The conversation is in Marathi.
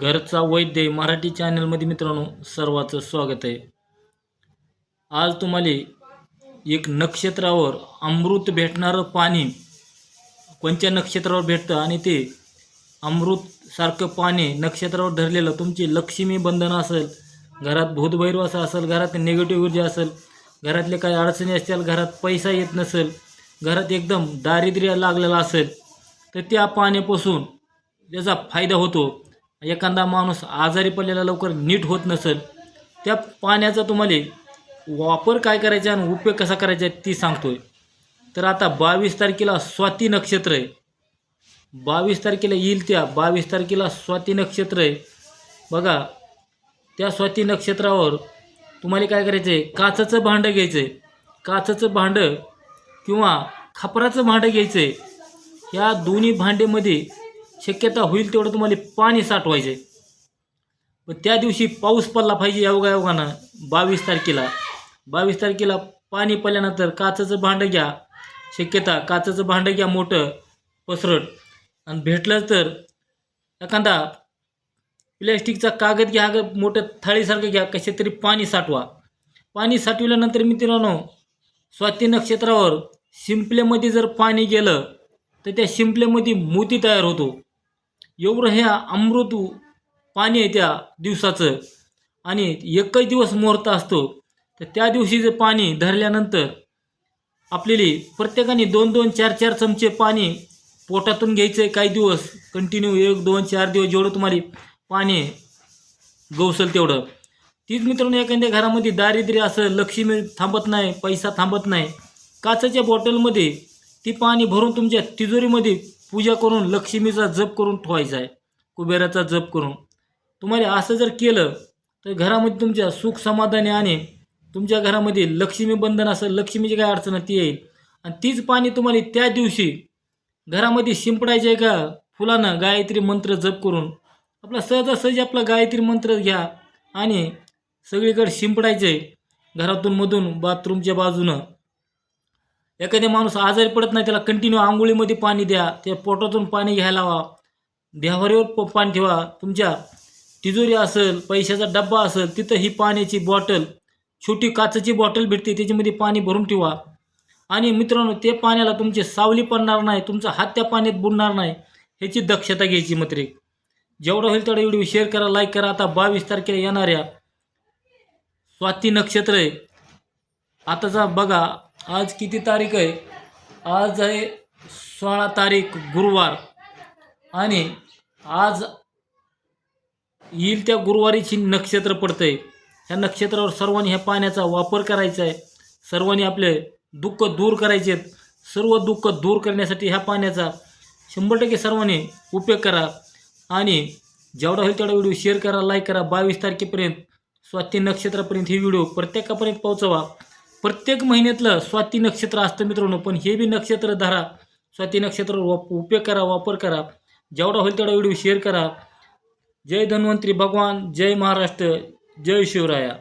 घरचा वैद्य मराठी चॅनलमध्ये मित्रांनो सर्वांचं स्वागत आहे। आज तुम्हाला एक नक्षत्रावर अमृत भेटणारं पाणी कोणत्या नक्षत्रावर भेटतं आणि ते अमृत सारखं पाणी नक्षत्रावर धरलेलं तुमची लक्ष्मी बंधन असेल, घरात भूतभैरव असेल, घरात निगेटिव्ह ऊर्जा असेल, घरातले काही अडचणी असतील, घरात पैसा येत नसेल, घरात एकदम दारिद्र्य लागलेलं असेल तर त्या पाण्यापासून त्याचा फायदा होतो। एखादा माणूस आजारी पडलेला लवकर नीट होत नसेल, त्या पाण्याचा तुम्हाला वापर काय करायचा आणि उपयोग कसा करायचा ती सांगतोय। तर आता 22 तारखेला स्वाती नक्षत्र आहे, 22 तारखेला येईल त्या 22 तारखेला स्वाती नक्षत्र आहे बघा। त्या स्वाती नक्षत्रावर तुम्हाला काय करायचं आहे, काचेचं भांडं घ्यायचं आहे, काचेचं भांडं किंवा खापराचं भांडं घ्यायचं आहे। या दोन्ही भांड्यामध्ये शक्यता होईल तेवढं तुम्हाला पाणी साठवायचं आहे। पण त्या दिवशी पाऊस पडला पाहिजे योगायोगानं 22 तारखेला। 22 तारखेला पाणी पडल्यानंतर काचेचं भांडं घ्या, शक्यता काचेचं भांडं घ्या मोठं पसरट, आणि भेटलं तर एखादा प्लॅस्टिकचा कागद घ्या, मोठं थाळीसारखं घ्या, कसे तरी पाणी साठवा। पाणी साठवल्यानंतर मित्रांनो स्वाती नक्षत्रावर शिंपल्यामध्ये जर पाणी गेलं तर त्या शिंपल्यामध्ये मोती तयार होतो। एवढं हे अमृत पाणी आहे त्या दिवसाचं, आणि एकच दिवस मुहूर्त असतो। तर त्या दिवशी जर पाणी धरल्यानंतर आपल्याला प्रत्येकाने 2-2, 4-4 चमचे पाणी पोटातून घ्यायचं आहे। काही दिवस कंटिन्यू 1, 2, 4 दिवस जेवढं तुम्हाला पाणी गवसल तेवढं। तीच मित्रांनो एखाद्या घरामध्ये दारिद्र्य असेल, लक्ष्मी थांबत नाही, पैसा थांबत नाही, काचेच्या बॉटलमध्ये ती पाणी भरून तुमच्या तिजोरीमध्ये पूजा करून लक्ष्मीचा जप करून ठेवायचा आहे, कुबेराचा जप करून। तुम्हाला असं जर केलं तर घरामध्ये तुमच्या सुख समाधानी आणि तुमच्या घरामध्ये लक्ष्मी बंधन असेल, लक्ष्मीची काय अडचण ती येईल। आणि तीच पाणी तुम्हाला त्या दिवशी घरामध्ये शिंपडायचे आहे का फुलानं गायत्री मंत्र जप करून, आपला सहजासहजी आपला गायत्री मंत्र घ्या आणि सगळीकडे शिंपडायचं आहे, घरातून मधून बाथरूमच्या बाजूनं। एखादा माणूस आजारी पडत नाही त्याला कंटिन्यू आंघोळीमध्ये पाणी द्या, त्या पोटातून पाणी घ्यायला लावा, देवाऱ्यावर पाणी ठेवा। तुमच्या तिजोरी असेल, पैशाचा डब्बा असेल, तिथं ही पाण्याची बॉटल, छोटी काचेची बॉटल भेटते, त्याच्यामध्ये पाणी भरून ठेवा। आणि मित्रांनो ते पाण्याला तुमची सावली पडणार नाही, तुमचा हात त्या पाण्यात बुडणार नाही, ह्याची दक्षता घ्यायची मात्र। जेवढा होईल तेवढा व्हिडिओ शेअर करा, लाईक करा। आता 22 तारखेला येणाऱ्या स्वाती नक्षत्र आहे, आताचा बघा आज किती तारीख आहे, आज आहे 16 तारीख गुरुवार, आणि आज येईल त्या गुरुवारीची नक्षत्र पडतंय। ह्या नक्षत्रावर सर्वांनी ह्या पाण्याचा वापर करायचा आहे, सर्वांनी आपले दुःख दूर करायचे आहेत। सर्व दुःख दूर करण्यासाठी ह्या पाण्याचा 100% सर्वांनी उपयोग करा, आणि जेवढा होईल तेवढा व्हिडिओ शेअर करा, लाईक करा। 22 तारखेपर्यंत स्वाती नक्षत्रापर्यंत ही व्हिडिओ प्रत्येकापर्यंत पोहोचवा। प्रत्येक महिन्यातलं स्वाती नक्षत्र असतं मित्रांनो, पण हे बी नक्षत्र धरा, स्वाती नक्षत्रावर उपयोग करा, वापर करा। जेवढा होईल तेवढा व्हिडिओ शेअर करा। जय धन्वंतरी भगवान, जय महाराष्ट्र, जय शिवराया।